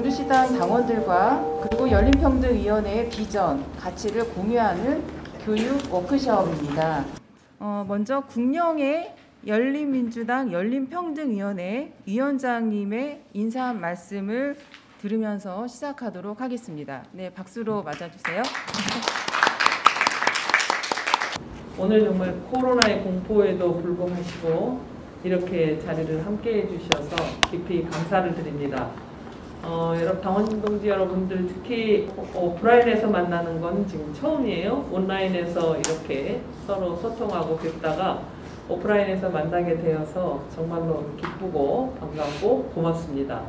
광주시당 당원들과 그리고 열린평등위원회의 비전, 가치를 공유하는 교육 워크숍입니다. 먼저 국령의 열린민주당 열린평등위원회 위원장님의 인사 말씀을 들으면서 시작하도록 하겠습니다. 네, 박수로 맞아주세요. 오늘 정말 코로나의 공포에도 불구하시고 이렇게 자리를 함께 해주셔서 깊이 감사를 드립니다. 여러분 당원 동지 여러분들 특히 오프라인에서 만나는 건 지금 처음이에요. 온라인에서 이렇게 서로 소통하고 뵙다가 오프라인에서 만나게 되어서 정말로 기쁘고 반갑고 고맙습니다.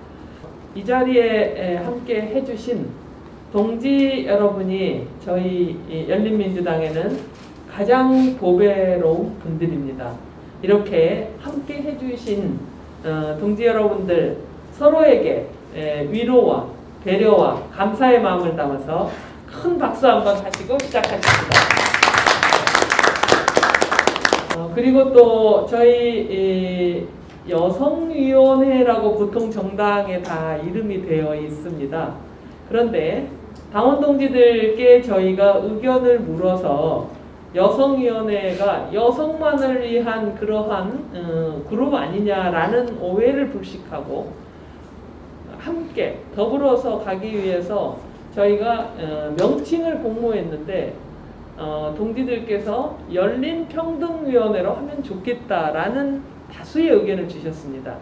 이 자리에 함께 해주신 동지 여러분이 저희 열린민주당에는 가장 보배로운 분들입니다. 이렇게 함께 해주신 동지 여러분들 서로에게 위로와 배려와 감사의 마음을 담아서 큰 박수 한번 하시고 시작하겠습니다. 그리고 또 저희 여성위원회라고 보통 정당에 다 이름이 되어 있습니다. 그런데 당원 동지들께 저희가 의견을 물어서 여성위원회가 여성만을 위한 그러한 그룹 아니냐라는 오해를 불식하고 함께 더불어서 가기 위해서 저희가 명칭을 공모했는데 동지들께서 열린평등위원회로 하면 좋겠다라는 다수의 의견을 주셨습니다.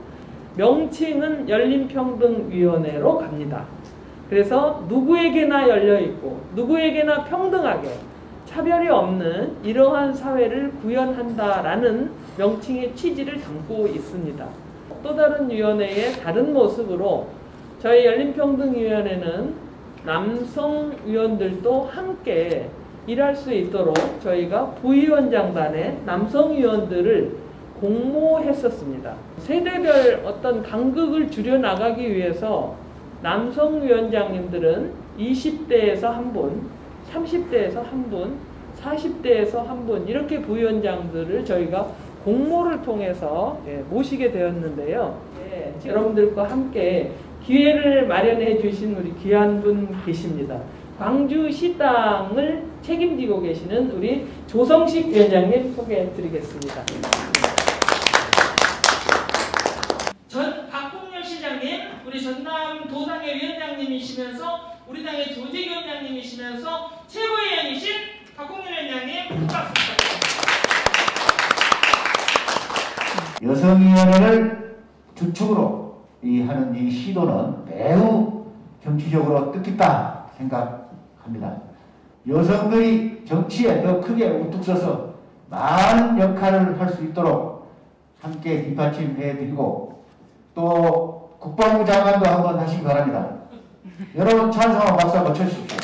명칭은 열린평등위원회로 갑니다. 그래서 누구에게나 열려있고 누구에게나 평등하게 차별이 없는 이러한 사회를 구현한다라는 명칭의 취지를 담고 있습니다. 또 다른 위원회의 다른 모습으로 저희 열린평등위원회는 남성 위원들도 함께 일할 수 있도록 저희가 부위원장단의 남성 위원들을 공모했었습니다. 세대별 어떤 간극을 줄여나가기 위해서 남성 위원장님들은 20대에서 한 분, 30대에서 한 분, 40대에서 한 분 이렇게 부위원장들을 저희가 공모를 통해서 모시게 되었는데요. 여러분들과 함께 기회를 마련해 주신 우리 귀한 분 계십니다. 광주시당을 책임지고 계시는 우리 조성식 위원장님 소개해 드리겠습니다. 박홍렬 시장님, 우리 전남 도당의 위원장님이시면서 우리 당의 조직위원장님이시면서 최고위원이신 박홍렬 위원장님 박수 부탁드립니다. 여성위원회를 주축으로 하는 이 시도는 매우 정치적으로 뜻깊다 생각합니다. 여성들이 정치에 더 크게 우뚝 서서 많은 역할을 할 수 있도록 함께 뒷받침해드리고 또 국방부 장관도 한번 하시기 바랍니다. 여러분 찬성과 박수 한번 쳐주십시오.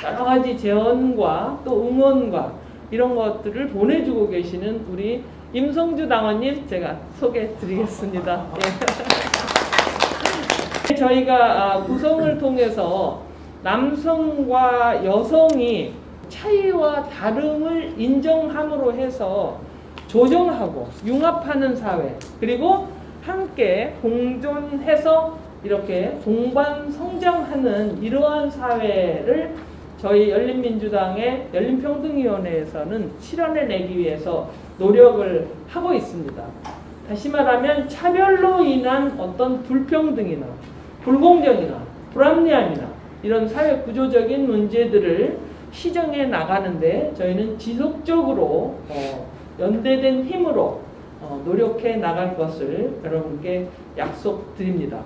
여러 가지 제언과 또 응원과 이런 것들을 보내주고 계시는 우리 임성주 당원님 제가 소개해 드리겠습니다. 예. 저희가 구성을 통해서 남성과 여성이 차이와 다름을 인정함으로 해서 조정하고 융합하는 사회 그리고 함께 공존해서 이렇게 동반 성장하는 이러한 사회를 저희 열린민주당의 열린평등위원회에서는 실현해내기 위해서 노력을 하고 있습니다. 다시 말하면 차별로 인한 어떤 불평등이나 불공정이나 불합리함이나 이런 사회 구조적인 문제들을 시정해 나가는데 저희는 지속적으로 연대된 힘으로 노력해 나갈 것을 여러분께 약속드립니다.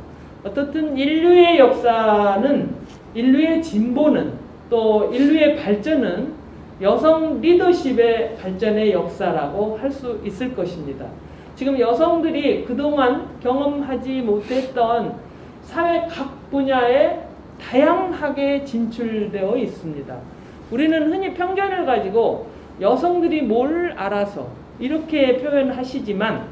어떻든 인류의 역사는 인류의 진보는 또 인류의 발전은 여성 리더십의 발전의 역사라고 할 수 있을 것입니다. 지금 여성들이 그동안 경험하지 못했던 사회 각 분야에 다양하게 진출되어 있습니다. 우리는 흔히 편견을 가지고 여성들이 뭘 알아서 이렇게 표현하시지만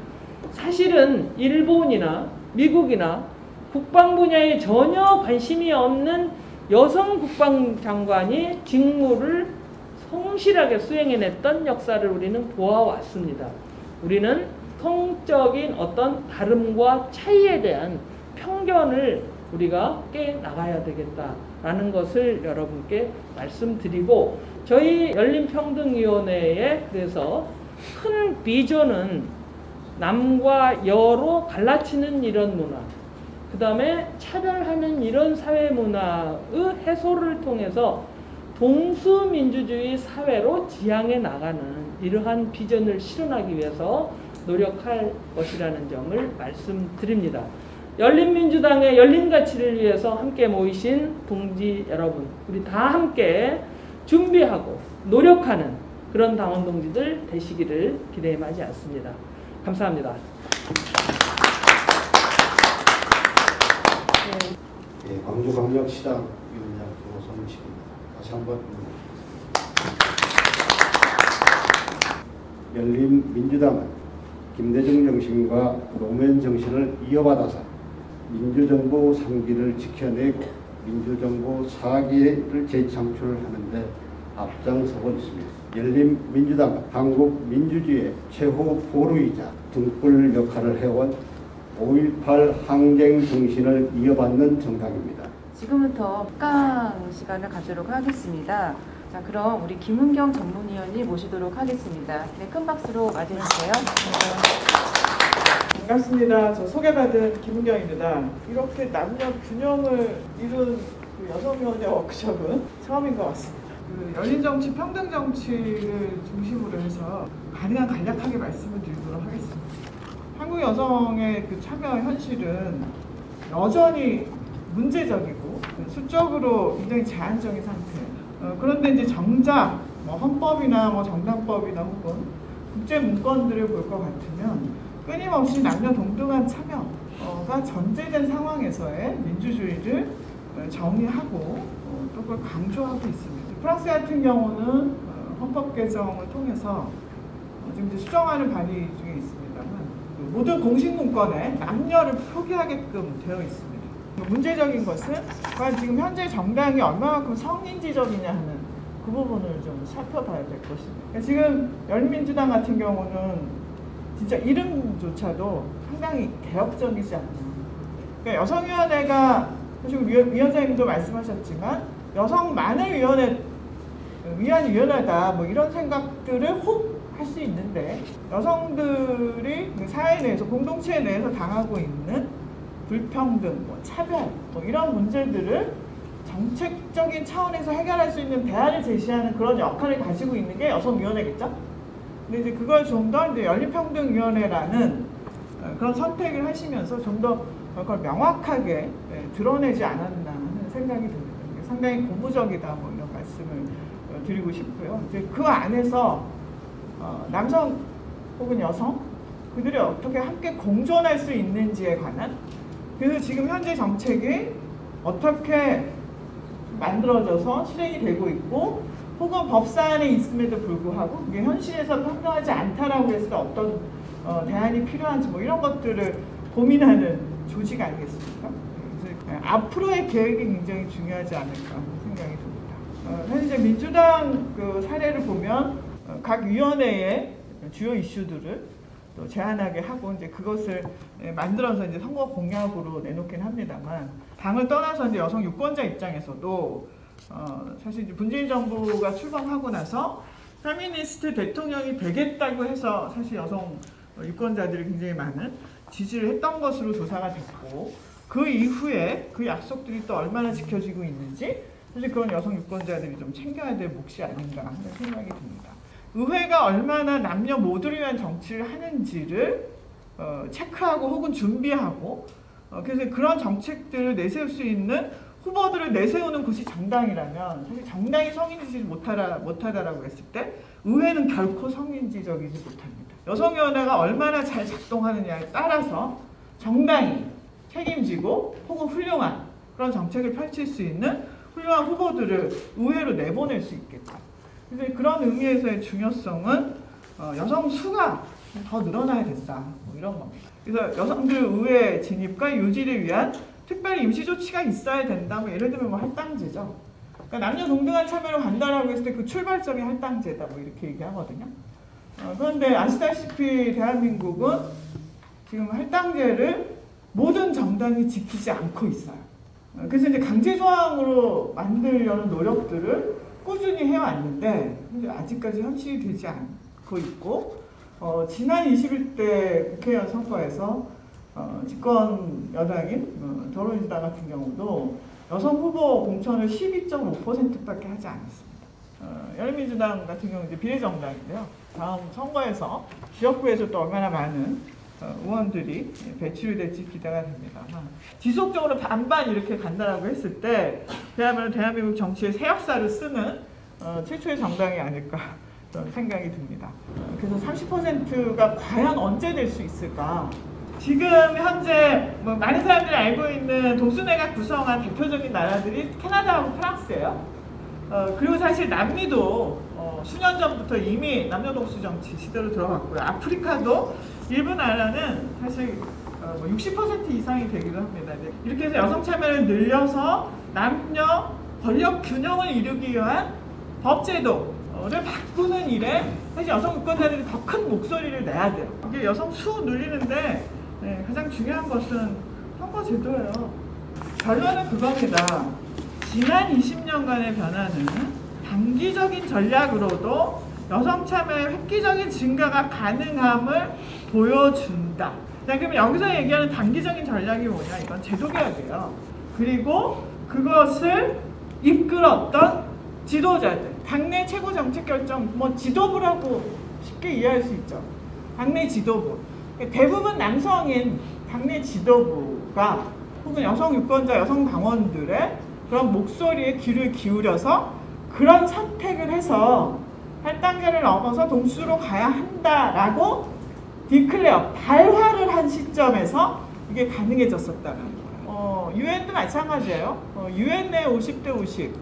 사실은 일본이나 미국이나 국방 분야에 전혀 관심이 없는 여성 국방장관이 직무를 성실하게 수행해냈던 역사를 우리는 보아왔습니다. 우리는 성적인 어떤 다름과 차이에 대한 편견을 우리가 깨나가야 되겠다라는 것을 여러분께 말씀드리고, 저희 열린평등위원회에 그래서 큰 비전은 남과 여로 갈라치는 이런 문화, 그 다음에 차별하는 이런 사회 문화의 해소를 통해서 동수민주주의 사회로 지향해 나가는 이러한 비전을 실현하기 위해서 노력할 것이라는 점을 말씀드립니다. 열린민주당의 열린 가치를 위해서 함께 모이신 동지 여러분, 우리 다 함께 준비하고 노력하는 그런 당원 동지들 되시기를 기대에 마지 않습니다. 감사합니다. 예, 광주광역시당 위원장 김호선식입니다. 다시 한번 열린민주당은 김대중 정신과 노무현 정신을 이어받아서 민주정부 3기를 지켜내고 민주정부 4기를 재창출하는 데 앞장서고 있습니다. 열린민주당은 한국 민주주의의 최후 보루이자 등불 역할을 해온 5.18 항쟁 정신을 이어받는 정당입니다. 지금부터 깜 시간을 갖도록 하겠습니다. 자, 그럼 우리 김은경 전문위원님 모시도록 하겠습니다. 네, 큰 박수로 맞이해주세요. 반갑습니다. 저 소개받은 김은경입니다. 이렇게 남녀 균형을 이룬 그 여성위원회 워크숍은 처음인 것 같습니다. 그 열린정치, 평등정치를 중심으로 해서 가능한 간략하게 말씀을 드리도록 하겠습니다. 한국 여성의 그 참여 현실은 여전히 문제적이고 수적으로 굉장히 제한적인 상태예요. 그런데 이제 정작 뭐 헌법이나 뭐 정당법이나 혹은 국제 문건들을 볼 것 같으면 끊임없이 남녀 동등한 참여가 전제된 상황에서의 민주주의를 정의하고 또 그걸 강조하고 있습니다. 프랑스 같은 경우는 헌법 개정을 통해서 지금 이제 수정하는 발의 중에 있습니다만 모든 공식 문건에 남녀를 표기하게끔 되어 있습니다. 문제적인 것은 과연 지금 현재 정당이 얼마만큼 성인지적이냐 하는 그 부분을 좀 살펴봐야 될 것입니다. 지금 열린민주당 같은 경우는 진짜 이름조차도 상당히 개혁적이지 않나. 그러니까 여성위원회가 사실 위원장님도 말씀하셨지만 여성만을 위한 위원회다 뭐 이런 생각들을 혹 할 수 있는데 여성들이 사회 내에서 공동체 내에서 당하고 있는 불평등, 뭐 차별 뭐 이런 문제들을 정책적인 차원에서 해결할 수 있는 대안을 제시하는 그런 역할을 가지고 있는 게 여성위원회겠죠? 근데 이제 그걸 좀 더 이제 열린평등위원회라는 그런 선택을 하시면서 좀 더 그걸 명확하게 드러내지 않았나 하는 생각이 듭니다. 상당히 고무적이다 뭐 이런 말씀을 드리고 싶고요. 이제 그 안에서 남성 혹은 여성 그들이 어떻게 함께 공존할 수 있는지에 관한, 그래서 지금 현재 정책이 어떻게 만들어져서 실행이 되고 있고 혹은 법사안에 있음에도 불구하고 그게 현실에서 평등하지 않다라고 했을 때 어떤 대안이 필요한지 뭐 이런 것들을 고민하는 조직 아니겠습니까? 그래서 앞으로의 계획이 굉장히 중요하지 않을까 하는 생각이 듭니다. 현재 민주당 그 사례를 보면 각 위원회의 주요 이슈들을 또 제안하게 하고 이제 그것을 만들어서 이제 선거 공약으로 내놓긴 합니다만, 당을 떠나서 이제 여성 유권자 입장에서도 사실 이제 문재인 정부가 출범하고 나서 페미니스트 대통령이 되겠다고 해서 사실 여성 유권자들이 굉장히 많은 지지를 했던 것으로 조사가 됐고, 그 이후에 그 약속들이 또 얼마나 지켜지고 있는지 사실 그건 여성 유권자들이 좀 챙겨야 될 몫이 아닌가 하는 생각이 듭니다. 의회가 얼마나 남녀 모두를 위한 정치를 하는지를 체크하고 혹은 준비하고 그래서 그런 정책들을 내세울 수 있는 후보들을 내세우는 곳이 정당이라면, 사실 정당이 성인지지 못하다라고 했을 때 의회는 결코 성인지적이지 못합니다. 여성위원회가 얼마나 잘 작동하느냐에 따라서 정당이 책임지고 혹은 훌륭한 그런 정책을 펼칠 수 있는 훌륭한 후보들을 의회로 내보낼 수 있겠다. 그래서 그런 의미에서의 중요성은 여성 수가 더 늘어나야 된다. 뭐 이런 겁니다. 그래서 여성들 의회 진입과 유지를 위한 특별히 임시 조치가 있어야 된다. 뭐 예를 들면 뭐 할당제죠. 그러니까 남녀 동등한 참여를 간다라고 했을 때 그 출발점이 할당제다. 뭐 이렇게 얘기하거든요. 그런데 아시다시피 대한민국은 지금 할당제를 모든 정당이 지키지 않고 있어요. 그래서 이제 강제 조항으로 만들려는 노력들을 꾸준히 해왔는데 아직까지 현실이 되지 않고 있고, 지난 21대 국회의원 선거에서 집권 여당인 더불어민주당 같은 경우도 여성 후보 공천을 12.5%밖에 하지 않았습니다. 열린민주당 같은 경우 이제 비례정당인데요. 다음 선거에서 지역구에서 또 얼마나 많은 의원들이 배출이 될지 기대가 됩니다. 지속적으로 반반 이렇게 간다라고 했을 때 그야말로 대한민국 정치의 새 역사를 쓰는 최초의 정당이 아닐까 저는 생각이 듭니다. 그래서 30%가 과연 언제 될 수 있을까? 지금 현재 많은 사람들이 알고 있는 동수내각 구성한 대표적인 나라들이 캐나다하고 프랑스예요. 그리고 사실 남미도 수년 전부터 이미 남녀동수 정치 시대로 들어갔고요. 아프리카도 일부 나라는 사실 60% 이상이 되기도 합니다. 이렇게 해서 여성 참여를 늘려서 남녀 권력 균형을 이루기 위한 법제도를 바꾸는 일에 사실 여성 유권자들이 더 큰 목소리를 내야 돼요. 이게 여성 수 늘리는데 가장 중요한 것은 선거제도예요. 결론은 그겁니다. 지난 20년간의 변화는 단기적인 전략으로도 여성 참여의 획기적인 증가가 가능함을 보여준다. 자, 그러면 여기서 얘기하는 단기적인 전략이 뭐냐? 이건 제도개혁이에요. 그리고 그것을 이끌었던 지도자들, 당내 최고 정책 결정, 지도부라고 쉽게 이해할 수 있죠. 당내 지도부. 대부분 남성인 당내 지도부가 혹은 여성 유권자, 여성 당원들의 그런 목소리에 귀를 기울여서 그런 선택을 해서 8단계를 넘어서 동수로 가야 한다라고 디클레어, 발화를 한 시점에서 이게 가능해졌었다는 거예요. 유엔도 마찬가지예요. 유엔 내 50대 50.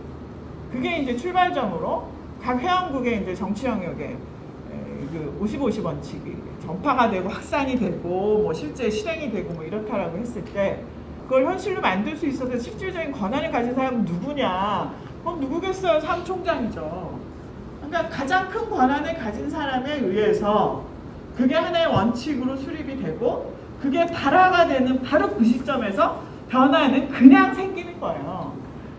그게 이제 출발점으로 각 회원국의 이제 정치 영역에 그 50-50 원칙이 전파가 되고 확산이 되고 실제 실행이 되고 이렇다라고 했을 때 그걸 현실로 만들 수 있어서 실질적인 권한을 가진 사람은 누구냐? 누구겠어요? 사무총장이죠. 그러니까 가장 큰 권한을 가진 사람에 의해서 그게 하나의 원칙으로 수립이 되고 그게 발화가 되는 바로 그 시점에서 변화는 그냥 생기는 거예요.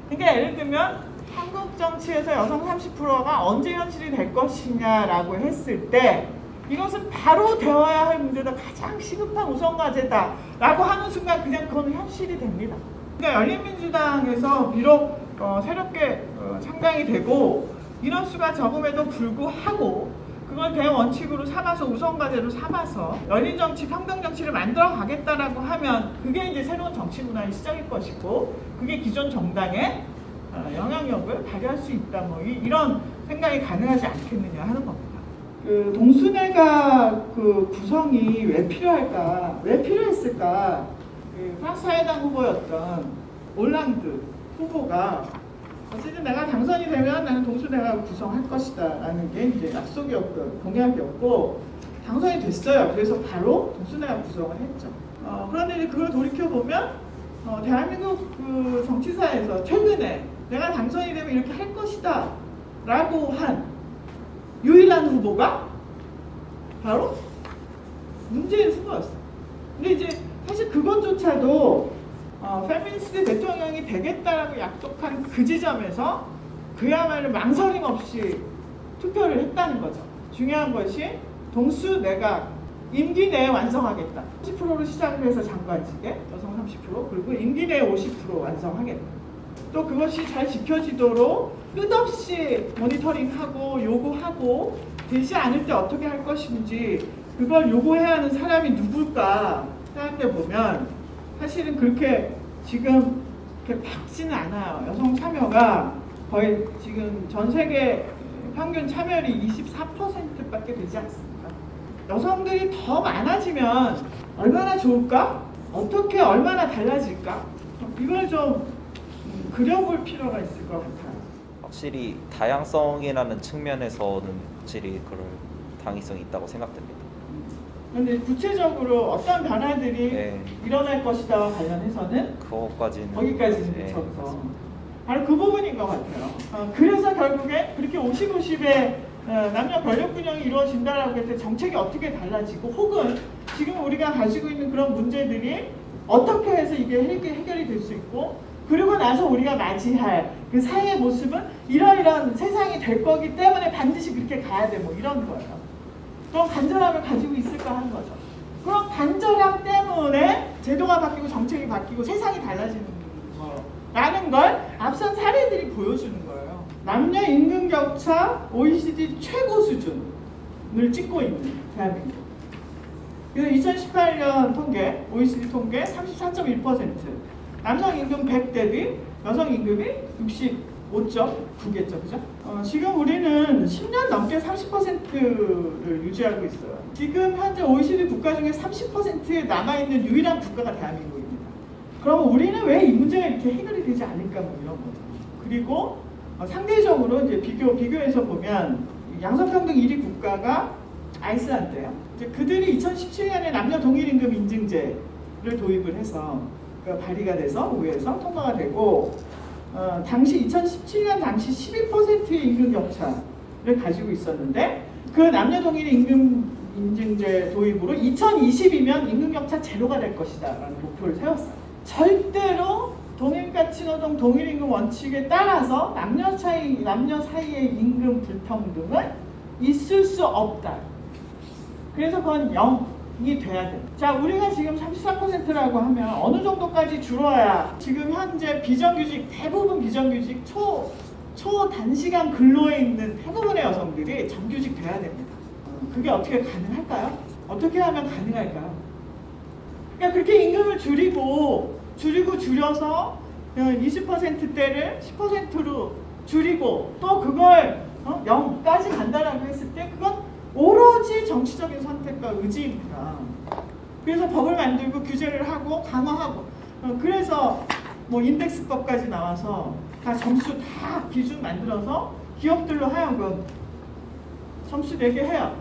그러니까 예를 들면 한국 정치에서 여성 30%가 언제 현실이 될 것이냐라고 했을 때 이것은 바로 되어야 할 문제다. 가장 시급한 우선과제다 라고 하는 순간 그냥 그건 현실이 됩니다. 그러니까 열린민주당에서 비록 새롭게 창당이 되고 인원수가 적음에도 불구하고 그걸 대원칙으로 삼아서 우선과제로 삼아서 열린정치, 평등정치를 만들어 가겠다라고 하면 그게 이제 새로운 정치 문화의 시작일 것이고 그게 기존 정당의 영향력을 발휘할 수 있다. 이런 생각이 가능하지 않겠느냐 하는 겁니다. 그 동수내각 그 구성이 왜 필요할까? 왜 필요했을까? 그 프랑스 사회당 후보였던 올랑드 후보가 어쨌든 내가 당선이 되면 나는 동수내각을 구성할 것이다 라는 게 이제 약속이었고 공약이었고 당선이 됐어요. 그래서 바로 동수내각 구성을 했죠. 그런데 이제 그걸 돌이켜보면 대한민국 그 정치사에서 최근에 내가 당선이 되면 이렇게 할 것이다 라고 한 유일한 후보가 바로 문재인 후보였어요. 근데 이제 사실 그것조차도 페미니스트 대통령이 되겠다라고 약속한 그 지점에서 그야말로 망설임 없이 투표를 했다는 거죠. 중요한 것이 동수 내각 임기 내에 완성하겠다. 10%로 시작을 해서 장관직에 여성 30% 그리고 임기 내에 50% 완성하겠다. 또 그것이 잘 지켜지도록 끝없이 모니터링하고 요구하고 되지 않을 때 어떻게 할 것인지 그걸 요구해야 하는 사람이 누굴까 생각해 보면 사실은 그렇게 지금 그렇게 밝지는 않아요. 여성 참여가 거의 지금 전 세계 평균 참여율이 24%밖에 되지 않습니다. 여성들이 더 많아지면 얼마나 좋을까? 어떻게 얼마나 달라질까? 이걸 좀 그려볼 필요가 있을 것 같아요. 확실히 다양성이라는 측면에서는 확실히 그럴 당위성이 있다고 생각됩니다. 그런데 구체적으로 어떤 변화들이 일어날 것이다와 관련해서는 그것까지는 거기까지는 미쳐서 바로 그 부분인 것 같아요. 그래서 결국에 그렇게 50-50의 남녀 권력 균형이 이루어진다라고 했을 때 정책이 어떻게 달라지고 혹은 지금 우리가 가지고 있는 그런 문제들이 어떻게 해서 이게 해결이 될 수 있고, 그리고 나서 우리가 맞이할 그 사회의 모습은 이러이러한 세상이 될 거기 때문에 반드시 그렇게 가야 돼, 뭐 이런 거예요. 그럼 간절함을 가지고 있을까 하는 거죠. 그럼 간절함 때문에 제도가 바뀌고 정책이 바뀌고 세상이 달라지는 거라는 걸 앞선 사례들이 보여주는 거예요. 남녀 임금 격차 OECD 최고 수준을 찍고 있는 대한민국. 그래서 2018년 통계, OECD 통계 34.1%, 남성 임금 100 대비 여성 임금이 65.9겠죠, 그죠? 지금 우리는 10년 넘게 30%를 유지하고 있어요. 지금 현재 OECD 국가 중에 30%에 남아있는 유일한 국가가 대한민국입니다. 그럼 우리는 왜 이 문제가 이렇게 해결이 되지 않을까, 뭐 이런 거죠. 그리고 상대적으로 이제 비교해서 보면 양성평등 1위 국가가 아이슬란드예요. 이제 그들이 2017년에 남녀 동일 임금 인증제를 도입을 해서 발의가 돼서 의회에서 통과가 되고, 당시 2017년 당시 12%의 임금 격차를 가지고 있었는데, 그 남녀 동일 임금 인증제 도입으로 2020이면 임금 격차 제로가 될 것이다 라는 목표를 세웠어요. 절대로 동일가치 노동 동일임금 원칙에 따라서 남녀 사이의 임금 불평등은 있을 수 없다. 그래서 그건 0이 돼야 돼. 자, 우리가 지금 34%라고 하면 어느 정도까지 줄어야, 지금 현재 비정규직, 대부분 비정규직 초단시간 근로에 있는 대부분의 여성들이 정규직 돼야 됩니다. 그게 어떻게 가능할까요? 어떻게 하면 가능할까요? 그러니까 그렇게 임금을 줄여서 20%대를 10%로 줄이고 또 그걸 0까지 간다라고 했을 때 그건 오로지 정치적인 선택과 의지입니다. 그래서 법을 만들고 규제를 하고 강화하고, 그래서 뭐 인덱스법까지 나와서 다 점수 다 기준 만들어서 기업들로 하여금 점수 내게 해요.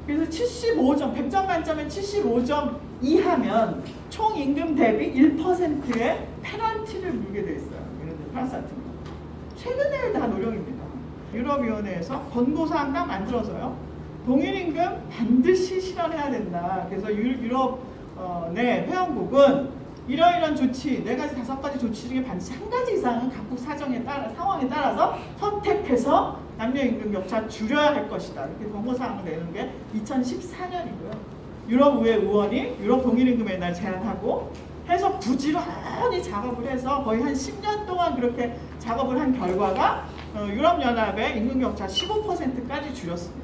그래서 75점, 100점 만점에 75점 이하면 총 임금 대비 1%의 페널티를 물게 돼 있어요. 예를 들어 프랑스 같은 거. 최근에 다 노력입니다. 유럽위원회에서 권고사항 딱 만들어서요. 동일임금 반드시 실현해야 된다. 그래서 유럽 내 회원국은 이러이러한 조치, 4가지, 5가지 조치 중에 반드시 1가지 이상은 각국 상황에 따라서 선택해서 남녀 임금 격차 줄여야 할 것이다. 이렇게 권고사항을 내는 게 2014년이고요. 유럽의회 의원이 유럽 동일임금의 날 제안하고 해서 부지런히 작업을 해서 거의 한 10년 동안 그렇게 작업을 한 결과가 유럽연합의 임금격차 15%까지 줄였습니다.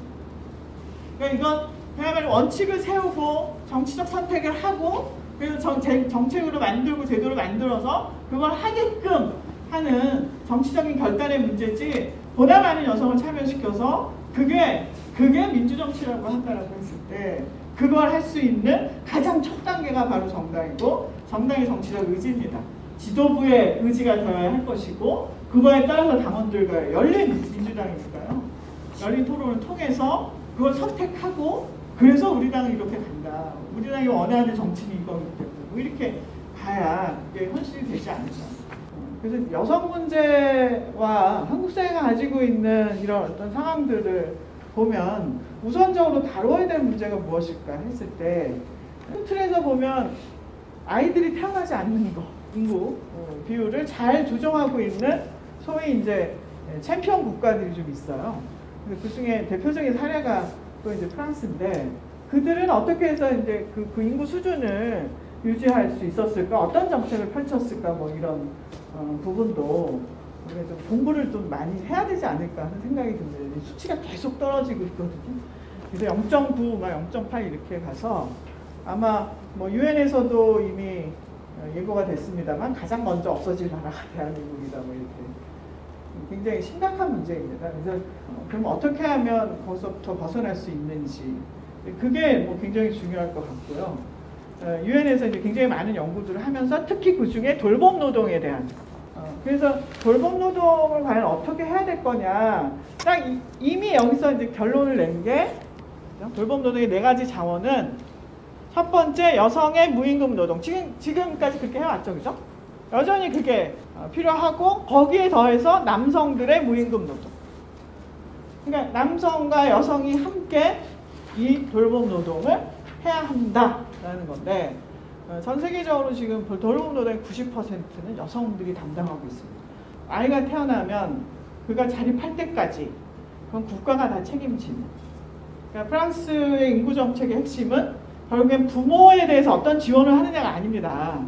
그러니까 이건 그야말로 원칙을 세우고 정치적 선택을 하고 그래서 정책으로 만들고 제도를 만들어서 그걸 하게끔 하는 정치적인 결단의 문제지, 보다 많은 여성을 참여시켜서 그게 민주정치라고 한다라고 했을 때 그걸 할 수 있는 가장 첫 단계가 바로 정당이고, 정당의 정치적 의지입니다. 지도부의 의지가 되어야 할 것이고, 그거에 따라서 당원들과의 열린 민주당이니까요. 열린 토론을 통해서 그걸 선택하고, 그래서 우리 당은 이렇게 간다. 우리 당이 원하는 정치는 이거기 때문에 뭐 이렇게 가야 이게 현실이 되지 않을까. 그래서 여성 문제와 한국 사회가 가지고 있는 이런 어떤 상황들을 보면 우선적으로 다뤄야 될 문제가 무엇일까 했을 때, 큰 틀에서 보면 아이들이 태어나지 않는 거, 인구 비율을 잘 조정하고 있는 소위 이제 챔피언 국가들이 좀 있어요. 그 중에 대표적인 사례가 또 이제 프랑스인데, 그들은 어떻게 해서 이제 그 인구 수준을 유지할 수 있었을까, 어떤 정책을 펼쳤을까, 뭐 이런 부분도 우리가 좀 공부를 좀 많이 해야 되지 않을까 하는 생각이 듭니다. 수치가 계속 떨어지고 있거든요. 그래서 0.9, 0.8 이렇게 가서 아마 뭐 유엔에서도 이미 예고가 됐습니다만 가장 먼저 없어질 나라가 대한민국이다, 뭐 이렇게 굉장히 심각한 문제입니다. 그래서 그럼 어떻게 하면 거기서부터 벗어날 수 있는지, 그게 뭐 굉장히 중요할 것 같고요. 유엔에서 이제 굉장히 많은 연구들을 하면서 특히 그 중에 돌봄 노동에 대한 그래서 돌봄 노동을 과연 어떻게 해야 될 거냐, 딱 이미 여기서 이제 결론을 낸 게 돌봄 노동의 4가지 자원은 첫 번째 여성의 무임금 노동, 지금까지 그렇게 해왔죠, 그죠? 여전히 그게 필요하고, 거기에 더해서 남성들의 무임금 노동. 그러니까 남성과 여성이 함께 이 돌봄 노동을 해야 한다라는 건데, 전 세계적으로 지금 돌봄 노동의 90%는 여성들이 담당하고 있습니다. 아이가 태어나면 그가 자립할 때까지 그건 국가가 다 책임지는. 그러니까 프랑스의 인구 정책의 핵심은 결국엔 부모에 대해서 어떤 지원을 하느냐가 아닙니다.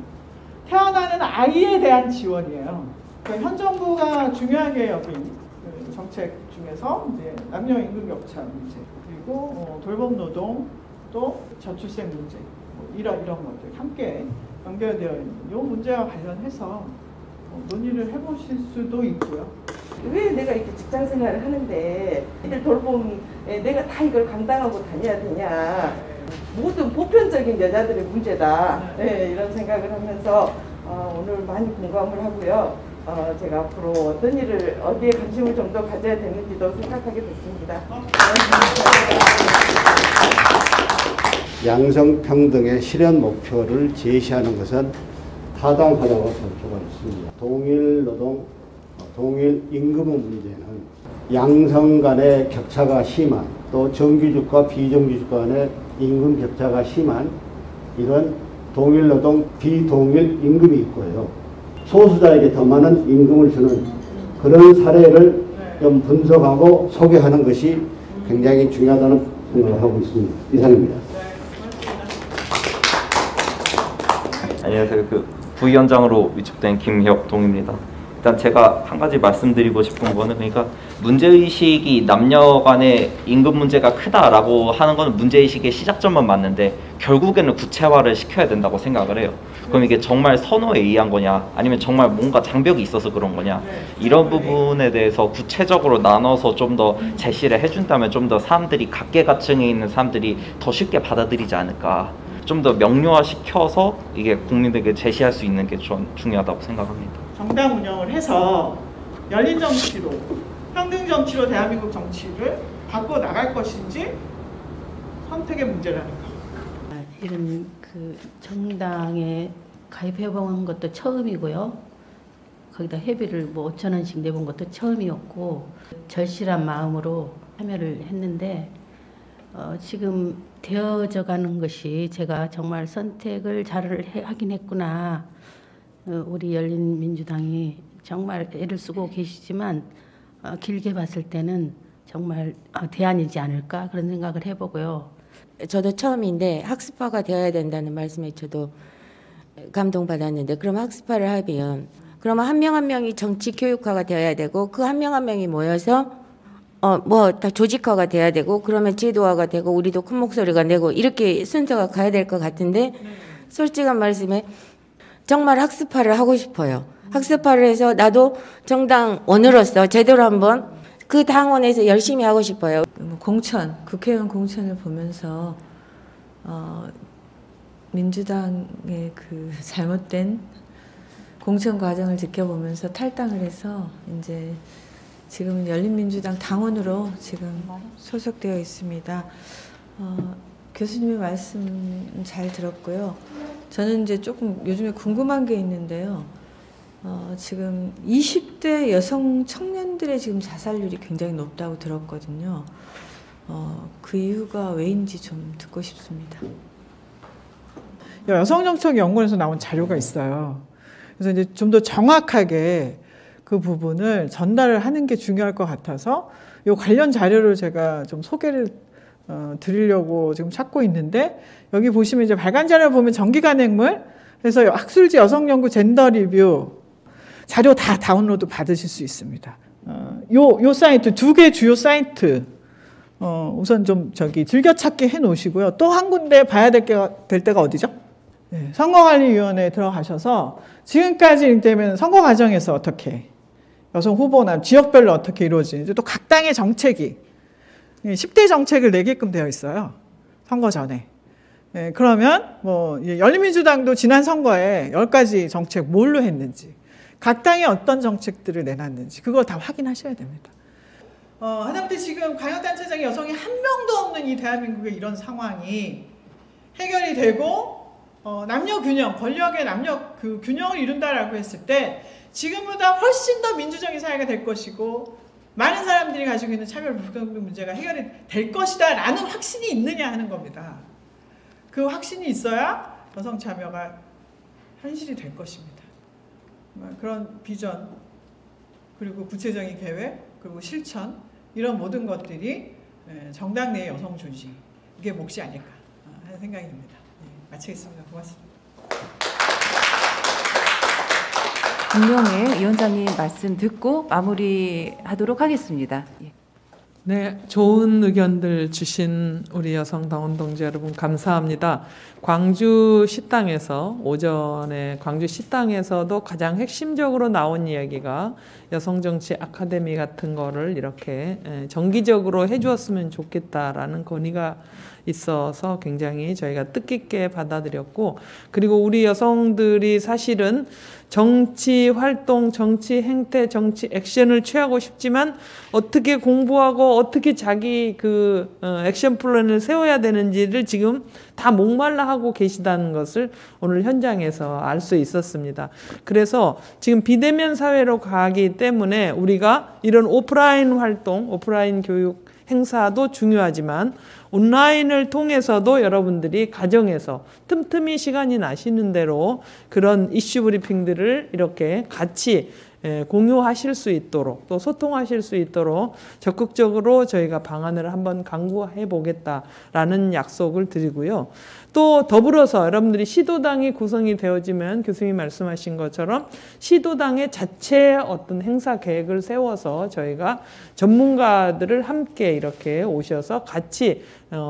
태어나는 아이에 대한 지원이에요. 그러니까 현 정부가 중요하게 여긴 그 정책 중에서 이제 남녀 임금 격차 문제, 그리고 돌봄 노동, 또 저출생 문제, 이런 것들 함께 연결되어 있는 이 문제와 관련해서 논의를 해보실 수도 있고요. 왜 내가 이렇게 직장 생활을 하는데 애들 돌봄에 내가 다 이걸 감당하고 다녀야 되냐. 모든 보편적인 여자들의 문제다. 네, 이런 생각을 하면서 오늘 많이 공감을 하고요. 제가 앞으로 어떤 일을 어디에 관심을 좀 더 가져야 되는지도 생각하게 됐습니다. 양성평등의 실현 목표를 제시하는 것은 타당하다고 발표가 있습니다. 동일 노동, 동일 임금 문제는 양성 간의 격차가 심한, 또 정규직과 비정규직 간의 임금 격차가 심한 이런 동일 노동, 비동일 임금이 있고요. 소수자에게 더 많은 임금을 주는 그런 사례를 좀 분석하고 소개하는 것이 굉장히 중요하다는 생각을 하고 있습니다. 이상입니다. 안녕하세요. 부위원장으로 위촉된 김혁동입니다. 일단 제가 한 가지 말씀드리고 싶은 거는, 그러니까 문제의식이 남녀 간의 임금 문제가 크다라고 하는 건 문제의식의 시작점은 맞는데 결국에는 구체화를 시켜야 된다고 생각을 해요. 그럼 이게 정말 선호에 의한 거냐, 아니면 정말 뭔가 장벽이 있어서 그런 거냐, 이런 부분에 대해서 구체적으로 나눠서 좀 더 제시를 해준다면 좀 더 사람들이 각계각층에 있는 사람들이 더 쉽게 받아들이지 않을까. 좀 더 명료화시켜서 이게 국민들에게 제시할 수 있는 게 좀 중요하다고 생각합니다. 정당 운영을 해서 열린 정치로, 평등 정치로 대한민국 정치를 바꿔 나갈 것인지 선택의 문제라는 거. 이런 그 정당에 가입해본 것도 처음이고요. 거기다 회비를 뭐 5,000원씩 내본 것도 처음이었고 절실한 마음으로 참여를 했는데 지금 되어져 가는 것이 제가 정말 선택을 잘 하긴 했구나. 우리 열린민주당이 정말 애를 쓰고 계시지만 길게 봤을 때는 정말 대안이지 않을까 그런 생각을 해보고요. 저도 처음인데 학습화가 되어야 된다는 말씀에 저도 감동받았는데, 그럼 학습화를 하면 그러면 한 명 한 명이 정치 교육화가 되어야 되고 그 한 명 한 명이 모여서 뭐 다 조직화가 돼야 되고 그러면 제도화가 되고 우리도 큰 목소리가 내고 이렇게 순서가 가야 될 것 같은데, 솔직한 말씀에 정말 학습화를 하고 싶어요. 학습화를 해서 나도 정당 원으로서 제대로 한번 그 당원에서 열심히 하고 싶어요. 공천, 국회의원 공천을 보면서 민주당의 그 잘못된 공천 과정을 지켜보면서 탈당을 해서 이제 지금은 열린민주당 당원으로 지금 소속되어 있습니다. 교수님의 말씀 잘 들었고요. 저는 이제 조금 요즘에 궁금한 게 있는데요. 지금 20대 여성 청년들의 지금 자살률이 굉장히 높다고 들었거든요. 그 이유가 왜인지 좀 듣고 싶습니다. 여성정책연구원에서 나온 자료가 있어요. 그래서 이제 좀 더 정확하게 그 부분을 전달을 하는 게 중요할 것 같아서 이 관련 자료를 제가 좀 소개를 드리려고 지금 찾고 있는데, 여기 보시면 이제 발간 자료 보면 정기간행물, 그래서 학술지 여성연구 젠더 리뷰 자료 다 다운로드 받으실 수 있습니다. 요 사이트, 2개 주요 사이트, 우선 좀 즐겨찾기 해 놓으시고요. 또 한 군데 봐야 될 때가 어디죠? 네, 선거관리위원회에 들어가셔서 지금까지 되면 선거 과정에서 어떻게 여성 후보나 지역별로 어떻게 이루어지는지, 또 각 당의 정책이 10대 정책을 내게끔 되어 있어요. 선거 전에. 네, 그러면 뭐 열린민주당도 지난 선거에 10가지 정책 뭘로 했는지, 각 당이 어떤 정책들을 내놨는지 그걸 다 확인하셔야 됩니다. 하다못해 지금 광역단체장에 여성이 한 명도 없는 이 대한민국의 이런 상황이 해결이 되고 남녀 균형, 권력의 남녀 그 균형을 이룬다라고 했을 때 지금보다 훨씬 더 민주적인 사회가 될 것이고 많은 사람들이 가지고 있는 차별 불평등 문제가 해결이 될 것이다 라는 확신이 있느냐 하는 겁니다. 그 확신이 있어야 여성 참여가 현실이 될 것입니다. 그런 비전, 그리고 구체적인 계획, 그리고 실천, 이런 모든 것들이 정당 내 여성 조직, 이게 몫이 아닐까 하는 생각이 듭니다. 마치겠습니다. 고맙습니다. 김명애 위원장님 말씀 듣고 마무리하도록 하겠습니다. 네, 좋은 의견들 주신 우리 여성 당원 동지 여러분 감사합니다. 광주 시당에서 오전에 광주 시당에서도 가장 핵심적으로 나온 이야기가 여성정치 아카데미 같은 거를 이렇게 정기적으로 해주었으면 좋겠다라는 건의가 있어서 굉장히 저희가 뜻깊게 받아들였고, 그리고 우리 여성들이 사실은 정치 활동, 정치 행태, 정치 액션을 취하고 싶지만 어떻게 공부하고 어떻게 자기 액션 플랜을 세워야 되는지를 지금 다 목말라 하고 계시다는 것을 오늘 현장에서 알 수 있었습니다. 그래서 지금 비대면 사회로 가기 때문에 우리가 이런 오프라인 활동, 오프라인 교육 행사도 중요하지만 온라인을 통해서도 여러분들이 가정에서 틈틈이 시간이 나시는 대로 그런 이슈 브리핑들을 이렇게 같이 공유하실 수 있도록, 또 소통하실 수 있도록 적극적으로 저희가 방안을 한번 강구해 보겠다라는 약속을 드리고요. 또 더불어서 여러분들이 시도당이 구성이 되어지면 교수님이 말씀하신 것처럼 시도당의 자체 어떤 행사 계획을 세워서 저희가 전문가들을 함께 이렇게 오셔서 같이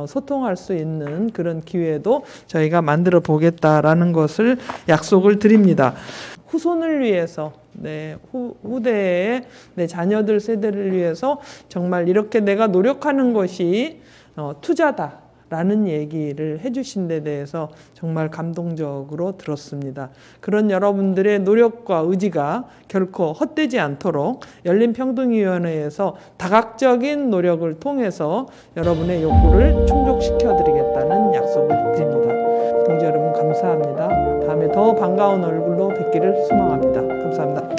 소통할 수 있는 그런 기회도 저희가 만들어 보겠다라는 것을 약속을 드립니다. 후손을 위해서, 후대의 내 자녀들 세대를 위해서 정말 이렇게 내가 노력하는 것이 투자다라는 얘기를 해주신 데 대해서 정말 감동적으로 들었습니다. 그런 여러분들의 노력과 의지가 결코 헛되지 않도록 열린평등위원회에서 다각적인 노력을 통해서 여러분의 욕구를 충족시켜드리겠다는 약속을 드립니다. 동지 여러분 감사합니다. 다음에 더 반가운 얼굴로 뵙기를 소망합니다. 감사합니다.